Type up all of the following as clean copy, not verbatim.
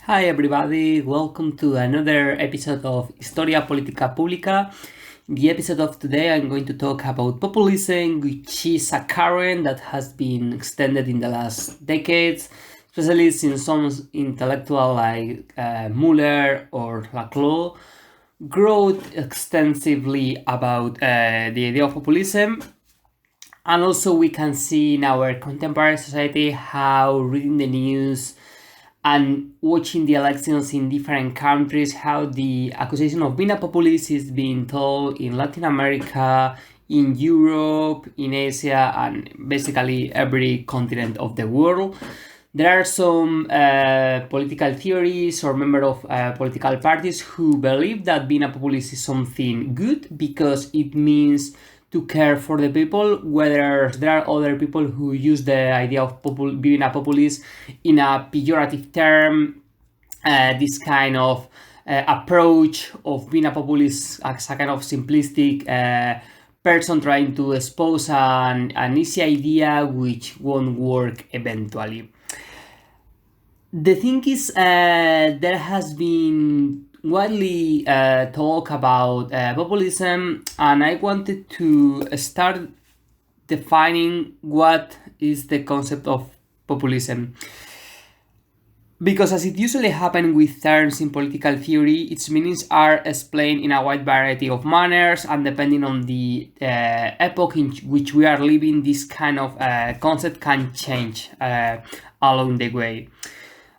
Hi everybody, welcome to another episode of Historia Politica Pública. In the episode of today I'm going to talk about populism, which is a current that has been extended in the last decades, especially since some intellectual like Muller or Laclau wrote extensively about the idea of populism. And also we can see in our contemporary society how reading the news and watching the elections in different countries, how the accusation of being a populist is being told in Latin America, in Europe, in Asia, and basically every continent of the world. There are some political theories or members of political parties who believe that being a populist is something good because it means to care for the people, whether there are other people who use the idea of being a populist in a pejorative term, this kind of approach of being a populist as a kind of simplistic person trying to expose an easy idea which won't work eventually. The thing is, there has been widely talk about populism, and I wanted to start defining what is the concept of populism. Because as it usually happens with terms in political theory, its meanings are explained in a wide variety of manners, and depending on the epoch in which we are living, this kind of concept can change along the way.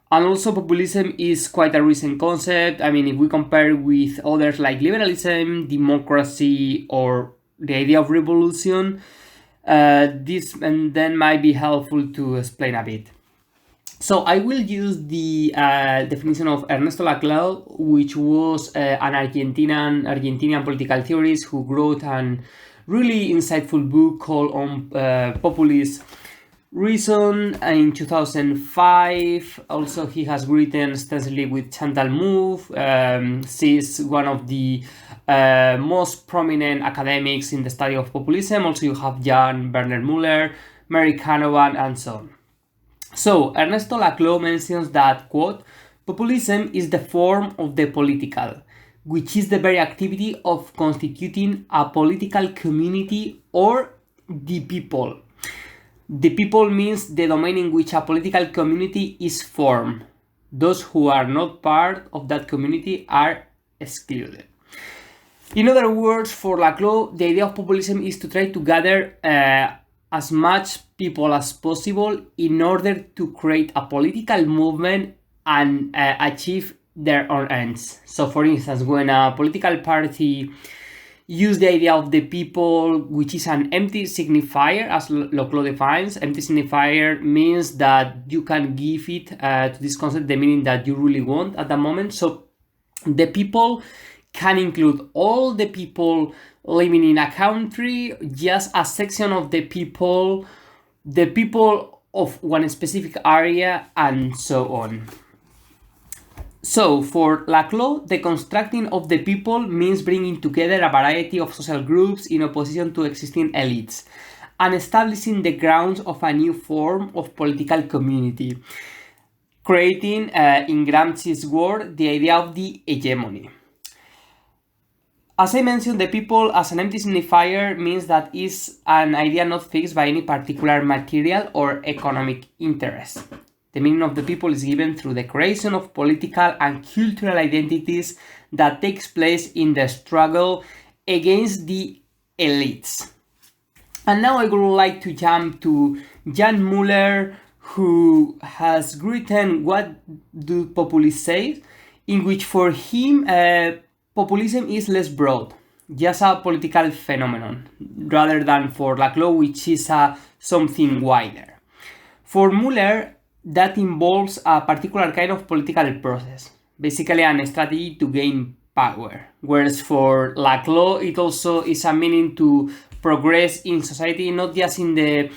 And also populism is quite a recent concept. I mean, if we compare with others like liberalism, democracy, or the idea of revolution, this and then might be helpful to explain a bit. So I will use the definition of Ernesto Laclau, which was an Argentinian political theorist who wrote a really insightful book called On Populist Reason in 2005. Also, he has written extensively with Chantal Mouffe. She's one of the most prominent academics in the study of populism. Also, you have Jan-Werner Muller, Mary Canavan, and so on. So, Ernesto Laclau mentions that, quote, populism is the form of the political, which is the very activity of constituting a political community or the people. The people means the domain in which a political community is formed. Those who are not part of that community are excluded. In other words, for Laclau, the idea of populism is to try to gather as much people as possible in order to create a political movement and achieve their own ends. So, for instance, when a political party use the idea of the people, which is an empty signifier, as Laclau defines. Empty signifier means that you can give it to this concept the meaning that you really want at the moment. So the people can include all the people living in a country, just a section of the people of one specific area, and so on. So, for Laclau, the constructing of the people means bringing together a variety of social groups in opposition to existing elites, and establishing the grounds of a new form of political community, creating, in Gramsci's word, the idea of the hegemony. As I mentioned, the people as an empty signifier means that is an idea not fixed by any particular material or economic interest. The meaning of the people is given through the creation of political and cultural identities that takes place in the struggle against the elites. And now I would like to jump to Jan Muller, who has written What Do Populists Say?, in which for him populism is less broad, just a political phenomenon, rather than for Laclau, which is something wider. For Muller, that involves a particular kind of political process, basically a strategy to gain power. Whereas for Laclau, it also is a meaning to progress in society, not just in the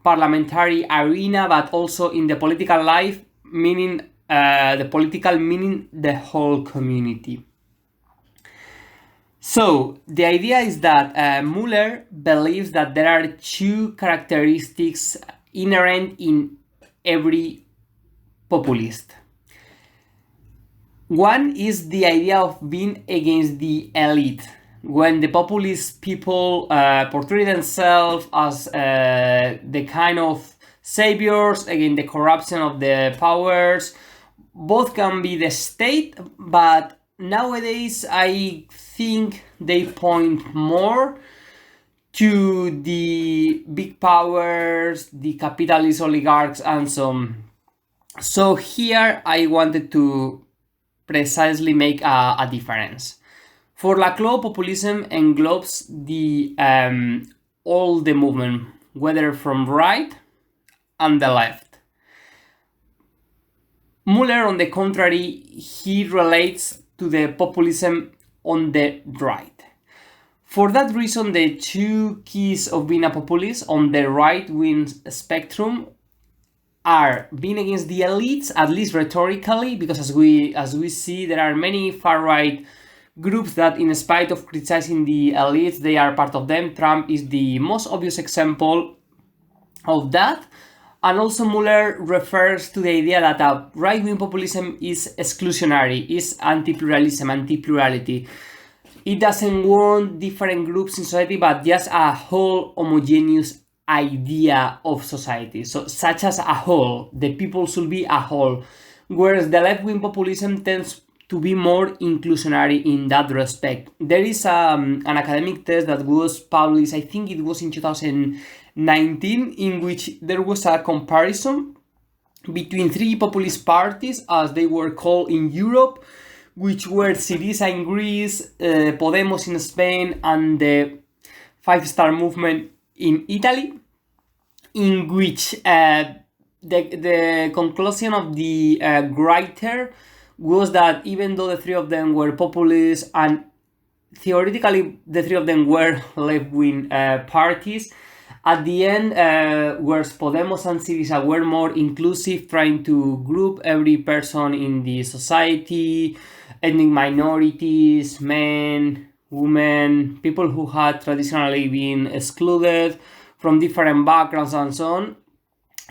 parliamentary arena, but also in the political life, meaning the political meaning the whole community. So, the idea is that Muller believes that there are two characteristics inherent in every populist. One is the idea of being against the elite. When the populist people portray themselves as the kind of saviors against the corruption of the powers, both can be the state, but nowadays I think they point more to the big powers, the capitalist oligarchs, and so on. So here I wanted to precisely make a difference. For Laclau, populism englobes the all the movement, whether from right and the left. Muller, on the contrary, he relates to the populism on the right. For that reason, the two keys of being a populist on the right-wing spectrum are being against the elites, at least rhetorically, because as we see, there are many far-right groups that, in spite of criticizing the elites, they are part of them. Trump is the most obvious example of that. And also Muller refers to the idea that a right-wing populism is exclusionary, is anti-pluralism, anti-plurality. It doesn't want different groups in society, but just a whole homogeneous idea of society. So, such as a whole, the people should be a whole. Whereas the left-wing populism tends to be more inclusionary in that respect. There is an academic test that was published, I think it was in 2019, in which there was a comparison between three populist parties, as they were called in Europe, which were Syriza in Greece, Podemos in Spain, and the Five Star Movement in Italy, in which the conclusion of the writer was that even though the three of them were populists and theoretically the three of them were left-wing parties, at the end, whereas Podemos and Syriza were more inclusive, trying to group every person in the society, ethnic minorities, men, women, people who had traditionally been excluded from different backgrounds and so on.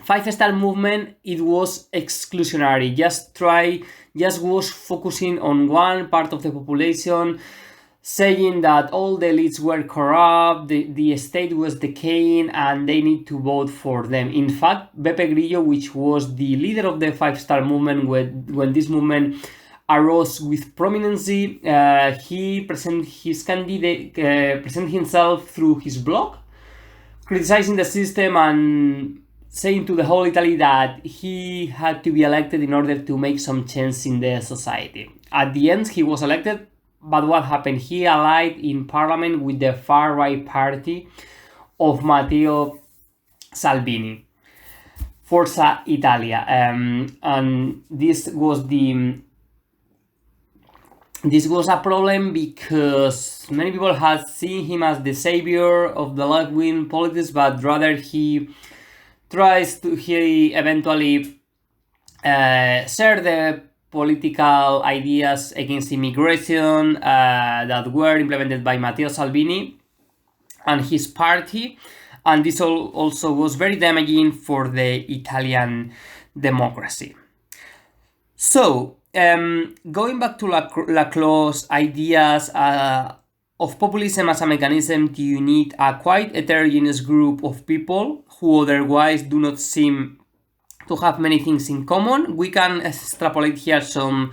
Five Star Movement, it was exclusionary, just was focusing on one part of the population, saying that all the elites were corrupt, the state was decaying, and they need to vote for them. In fact, Beppe Grillo, which was the leader of the Five Star Movement when this movement arose with prominence, he presented himself through his blog, criticizing the system and saying to the whole Italy that he had to be elected in order to make some change in the society. At the end, he was elected, but what happened? He allied in parliament with the far-right party of Matteo Salvini, Forza Italia, and this was a problem because many people had seen him as the savior of the left-wing politics, but rather he eventually share the political ideas against immigration that were implemented by Matteo Salvini and his party, and this also was very damaging for the Italian democracy. So, going back to Laclau's ideas of populism as a mechanism to unite a quite heterogeneous group of people who otherwise do not seem to have many things in common, we can extrapolate here some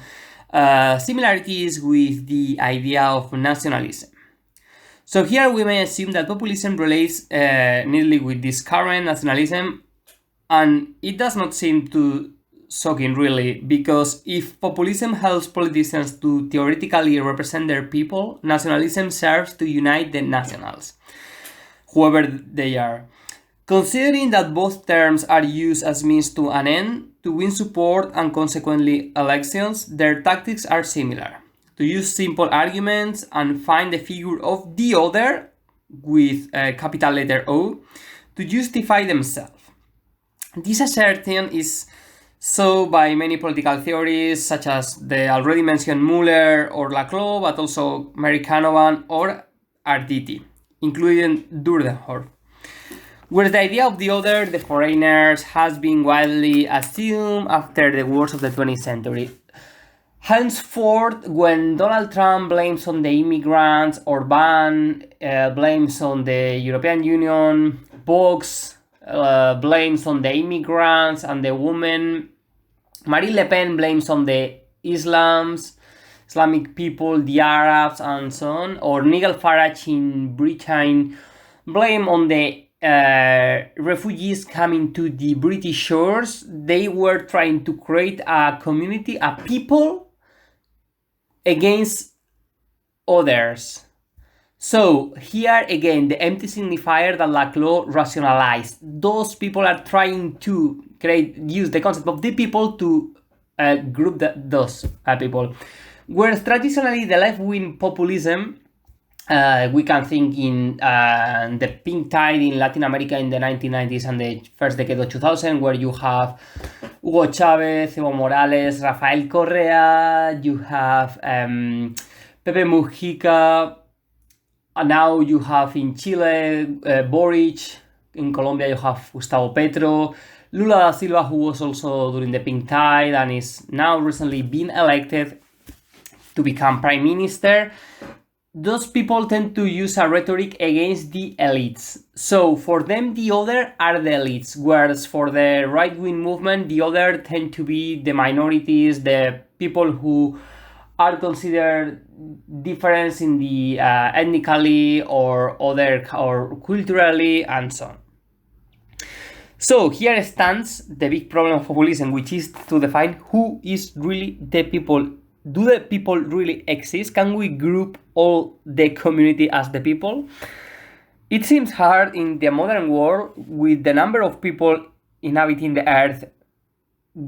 similarities with the idea of nationalism. So here we may assume that populism relates neatly with this current nationalism, and it does not seem to shocking really, because if populism helps politicians to theoretically represent their people, nationalism serves to unite the nationals, whoever they are. Considering that both terms are used as means to an end, to win support and consequently elections, their tactics are similar. To use simple arguments and find the figure of the other, with a capital letter O, to justify themselves. This assertion is so by many political theories, such as the already mentioned Muller or Laclau, but also Mary Canavan or Arditi, including Durdenhoff. Whereas the idea of the other, the foreigners, has been widely assumed after the wars of the 20th century. Henceforth, when Donald Trump blames on the immigrants, Orban blames on the European Union, Vox blames on the immigrants and the women, Marine Le Pen blames on the Islamic people, the Arabs, and so on, or Nigel Farage in Britain blame on the refugees coming to the British shores. They were trying to create a community, a people against others. So here again, the empty signifier that Laclau rationalized. Those people are trying to use the concept of the people to group those people. Whereas traditionally the left-wing populism, we can think in the pink tide in Latin America in the 1990s and the first decade of 2000, where you have Hugo Chavez, Evo Morales, Rafael Correa, you have Pepe Mujica, and now you have in Chile Boric, in Colombia you have Gustavo Petro, Lula da Silva, who was also during the pink tide and is now recently been elected to become prime minister. Those people tend to use a rhetoric against the elites. So for them, the other are the elites, whereas for the right-wing movement, the other tend to be the minorities, the people who are considered different in the ethnically or culturally and so on. So here stands the big problem of populism, which is to define who is really the people. Do the people really exist? Can we group all the community as the people? It seems hard in the modern world with the number of people inhabiting the earth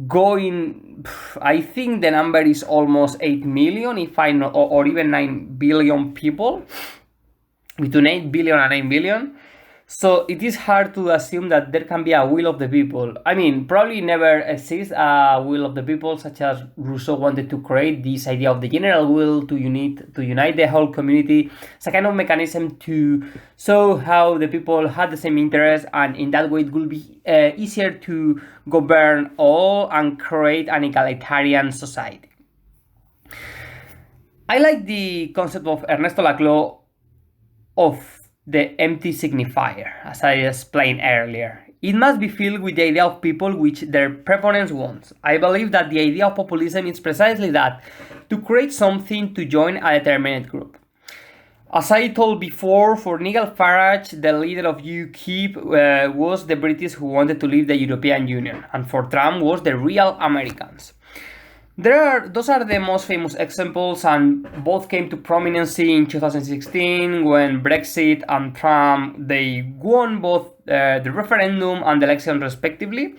going, I think the number is almost 8 million, if I know, or even 9 billion people, between 8 billion and 9 billion. So it is hard to assume that there can be a will of the people. I mean, probably never exists a will of the people, such as Rousseau wanted to create this idea of the general will to unite the whole community. It's a kind of mechanism to show how the people had the same interests, and in that way it will be easier to govern all and create an egalitarian society. I like the concept of Ernesto Laclau of the empty signifier, as I explained earlier. It must be filled with the idea of people which their proponents want. I believe that the idea of populism is precisely that, to create something to join a determined group. As I told before, for Nigel Farage, the leader of UKIP was the British who wanted to leave the European Union, and for Trump was the real Americans. Those are the most famous examples, and both came to prominence in 2016 when Brexit and Trump, they won both the referendum and the election respectively.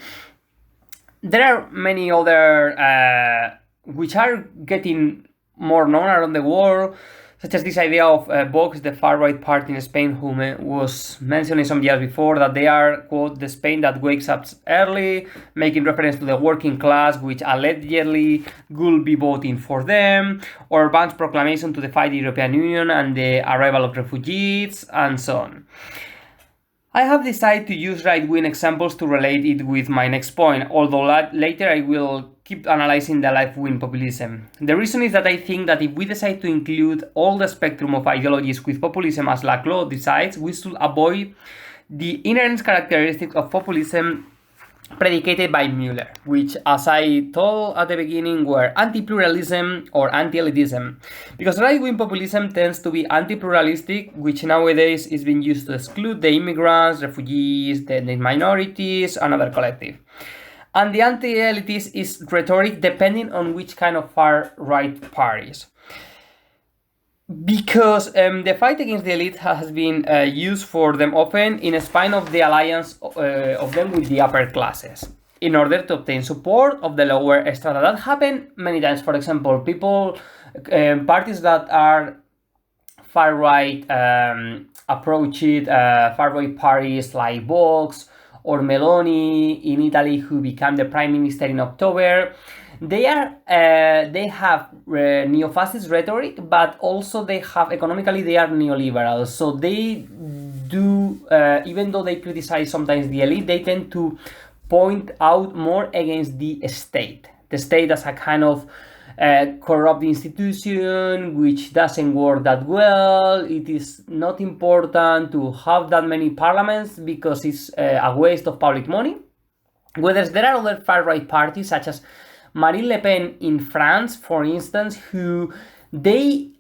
There are many other which are getting more known around the world, such as this idea of Vox, the far-right party in Spain, who was mentioned some years before, that they are, quote, the Spain that wakes up early, making reference to the working class, which allegedly will be voting for them, or Orban's proclamation to defy the European Union and the arrival of refugees, and so on. I have decided to use right-wing examples to relate it with my next point, although later I will keep analyzing the left-wing populism. The reason is that I think that if we decide to include all the spectrum of ideologies with populism as Laclau decides, we should avoid the inherent characteristics of populism predicated by Muller, which, as I told at the beginning, were anti-pluralism or anti-elitism, because right-wing populism tends to be anti-pluralistic, which nowadays is being used to exclude the immigrants, refugees, the minorities, and other collective. And the anti-elitist is rhetoric, depending on which kind of far-right parties. Because the fight against the elite has been used for them often in spite of the alliance of them with the upper classes, in order to obtain support of the lower strata. That happened many times. For example, parties that are far-right approached, far-right parties like Vox or Meloni in Italy, who became the prime minister in October. They have neo-fascist rhetoric, but also they have economically they are neoliberal. So they do, even though they criticize sometimes the elite, they tend to point out more against the state as a kind of corrupt institution which doesn't work that well. It is not important to have that many parliaments because it's a waste of public money. Whereas there are other far-right parties such as Marine Le Pen in France, for instance, who they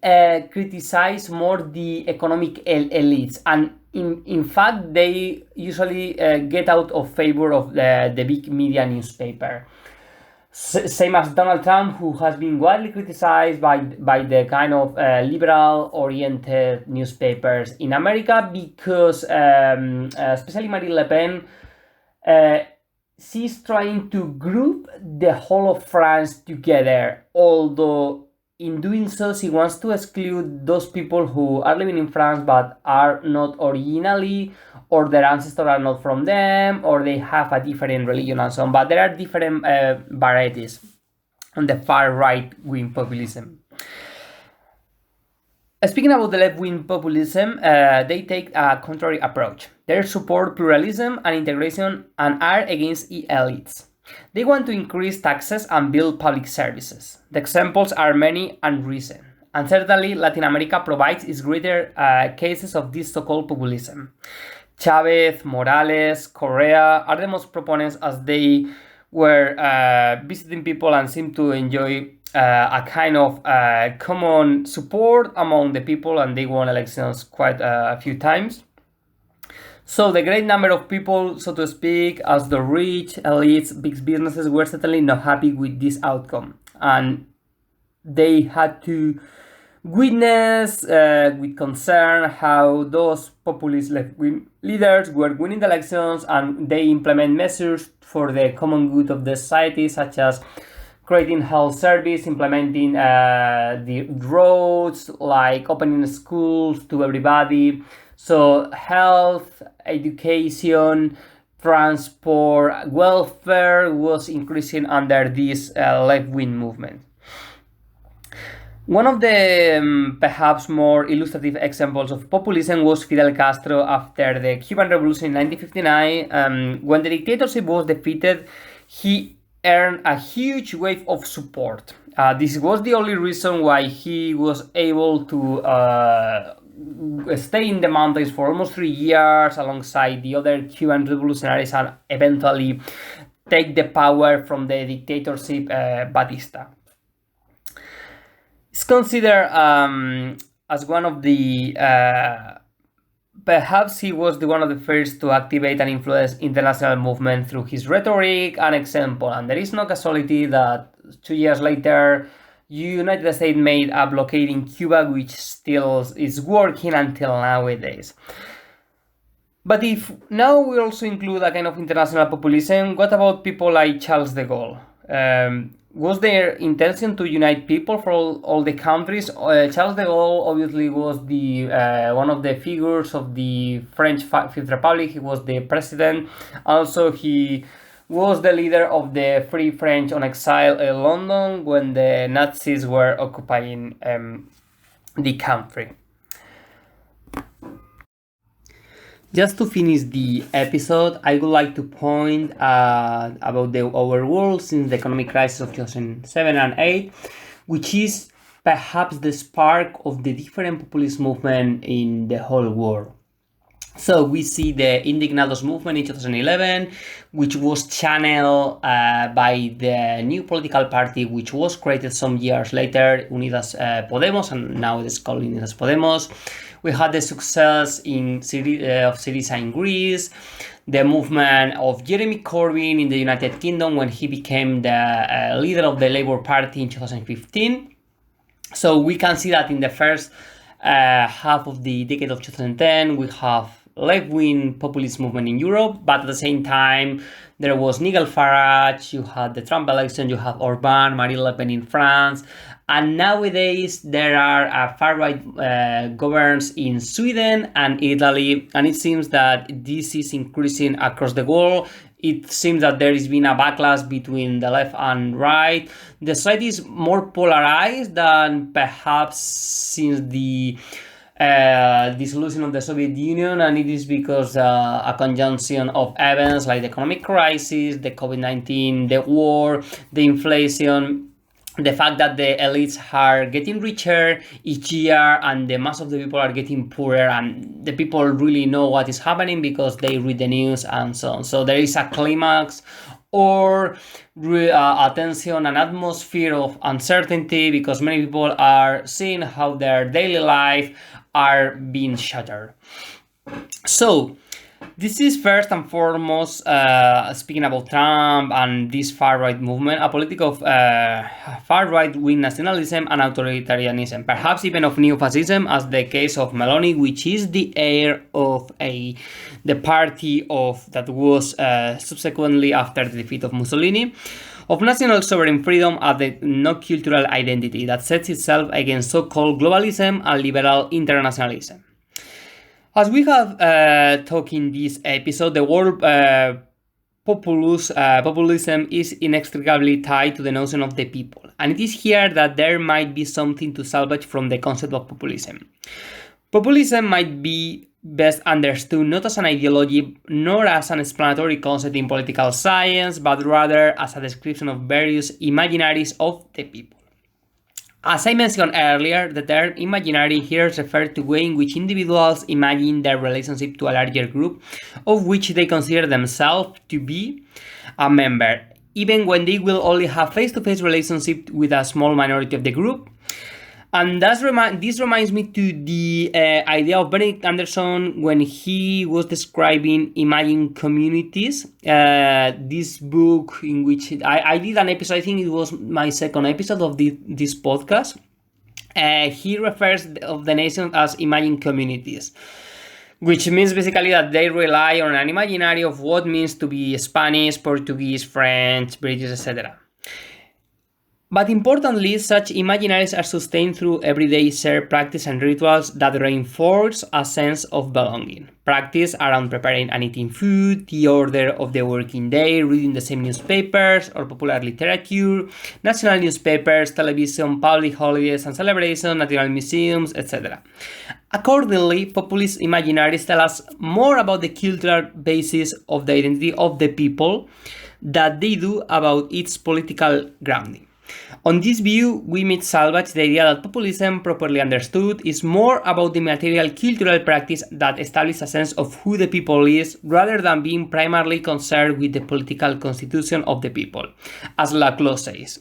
criticize more the economic elites, and in fact they usually get out of favor of the big media newspaper. Same as Donald Trump, who has been widely criticized by the kind of liberal-oriented newspapers in America because, especially Marine Le Pen, she's trying to group the whole of France together, although in doing so she wants to exclude those people who are living in France but are not originally, or their ancestors are not from them, or they have a different religion and so on. But there are different varieties on the far right wing populism. Speaking about the left-wing populism, they take a contrary approach. They support pluralism and integration and are against elites. They want to increase taxes and build public services. The examples are many and recent, and certainly Latin America provides its greater cases of this so-called populism. Chavez, Morales, Correa are the most proponents, as they were visiting people and seem to enjoy a kind of common support among the people, and they won elections quite a few times. So the great number of people, so to speak, as the rich, elites, big businesses, were certainly not happy with this outcome, and they had to witness with concern how those populist left-wing leaders were winning the elections, and they implement measures for the common good of the society, such as creating health service, implementing the roads, like opening schools to everybody. So health, education, transport, welfare was increasing under this left-wing movement. One of the perhaps more illustrative examples of populism was Fidel Castro after the Cuban Revolution in 1959. When the dictatorship was defeated, he earned a huge wave of support. This was the only reason why he was able to stay in the mountains for almost 3 years alongside the other Cuban revolutionaries and eventually take the power from the dictatorship Batista. It's considered as one of the perhaps he was one of the first to activate and influence international movement through his rhetoric and example, and there is no casualty that 2 years later United States made a blockade in Cuba, which still is working until nowadays. But if now we also include a kind of international populism, what about people like Charles de Gaulle? Was their intention to unite people for all the countries? Charles de Gaulle obviously was the one of the figures of the French Fifth Republic. He was the president. Also, he was the leader of the Free French on exile in London when the Nazis were occupying the country. Just to finish the episode, I would like to point about our world since the economic crisis of 2007 and 2008, which is perhaps the spark of the different populist movement in the whole world. So we see the Indignados movement in 2011, which was channeled by the new political party, which was created some years later, Unidas Podemos, and now it is called Unidas Podemos. We had the success of Syriza in Greece, the movement of Jeremy Corbyn in the United Kingdom when he became the leader of the Labour Party in 2015. So we can see that in the first half of the decade of 2010, we have left-wing populist movement in Europe, but at the same time, there was Nigel Farage, you had the Trump election, you have Orban, Marine Le Pen in France, and nowadays there are far-right governments in Sweden and Italy, and it seems that this is increasing across the world. It seems that there has been a backlash between the left and right. The society is more polarized than perhaps since the dissolution of the Soviet Union, and it is because a conjunction of events like the economic crisis, the COVID-19, the war, the inflation, the fact that the elites are getting richer each year and the mass of the people are getting poorer, and the people really know what is happening because they read the news and so on. So there is a climax or attention, an atmosphere of uncertainty, because many people are seeing how their daily life are being shattered. So this is first and foremost, speaking about Trump and this far-right movement, a politic of far-right wing nationalism and authoritarianism, perhaps even of neo-fascism, as the case of Meloni, which is the heir of the party of that was subsequently after the defeat of Mussolini, of national sovereign freedom as the no cultural identity that sets itself against so-called globalism and liberal internationalism. As we have talked in this episode, the word populism is inextricably tied to the notion of the people, and it is here that there might be something to salvage from the concept of populism. Populism might be best understood not as an ideology nor as an explanatory concept in political science, but rather as a description of various imaginaries of the people. As I mentioned earlier, the term imaginary here refers to the way in which individuals imagine their relationship to a larger group, of which they consider themselves to be a member, even when they will only have face-to-face relationship with a small minority of the group. And this reminds me to the idea of Benedict Anderson when he was describing imagined communities. This book in which I did an episode, I think it was my second episode of this podcast. He refers of the nation as imagined communities, which means basically that they rely on an imaginary of what means to be Spanish, Portuguese, French, British, etc. But importantly, such imaginaries are sustained through everyday shared practice and rituals that reinforce a sense of belonging. Practice around preparing and eating food, the order of the working day, reading the same newspapers or popular literature, national newspapers, television, public holidays and celebrations, national museums, etc. Accordingly, populist imaginaries tell us more about the cultural basis of the identity of the people than they do about its political grounding. On this view, we might salvage the idea that populism, properly understood, is more about the material cultural practice that establishes a sense of who the people is, rather than being primarily concerned with the political constitution of the people, as Laclau says,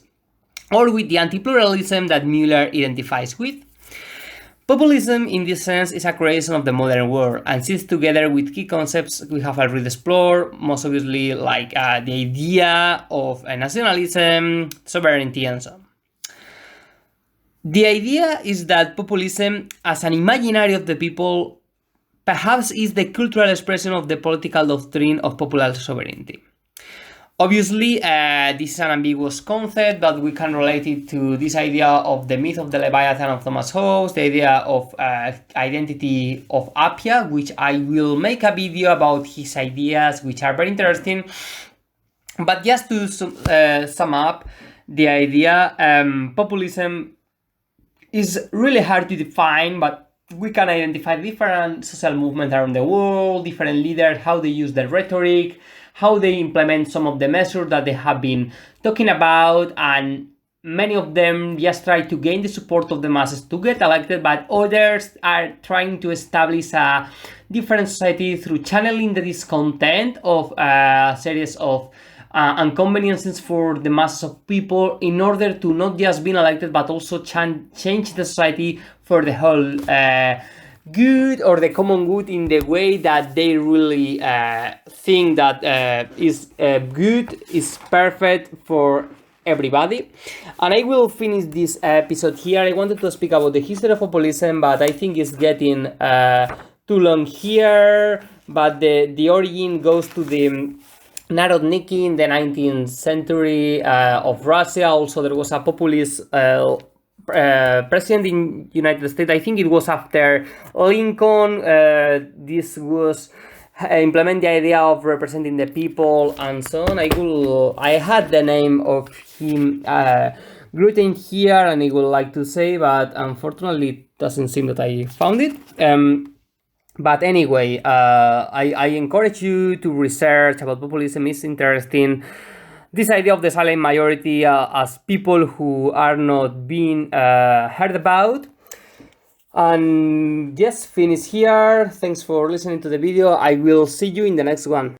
or with the anti-pluralism that Muller identifies with. Populism, in this sense, is a creation of the modern world and sits together with key concepts we have already explored, most obviously like the idea of nationalism, sovereignty, and so on. The idea is that populism, as an imaginary of the people, perhaps is the cultural expression of the political doctrine of popular sovereignty. Obviously, this is an ambiguous concept, but we can relate it to this idea of the myth of the Leviathan of Thomas Hobbes, the idea of identity of Appia, which I will make a video about his ideas, which are very interesting. But just to sum up the idea, populism is really hard to define, but we can identify different social movements around the world, different leaders, how they use their rhetoric, how they implement some of the measures that they have been talking about, and many of them just try to gain the support of the masses to get elected, but others are trying to establish a different society through channeling the discontent of a series of inconveniences for the masses of people in order to not just be elected, but also change the society for the whole good or the common good in the way that they really think that is good, is perfect for everybody. And I will finish this episode here. I wanted to speak about the history of populism, but I think it's getting too long here. But the origin goes to the Narodniki in the 19th century of Russia. Also, there was a populist president in United States. I think it was after Lincoln. This was implement the idea of representing the people and so on. I had the name of him written here, and I would like to say, but unfortunately it doesn't seem that I found it. But anyway, I encourage you to research about populism. It's interesting. this idea of the silent majority as people who are not being heard about. And yes, finish here. Thanks for listening to the video. I will see you in the next one.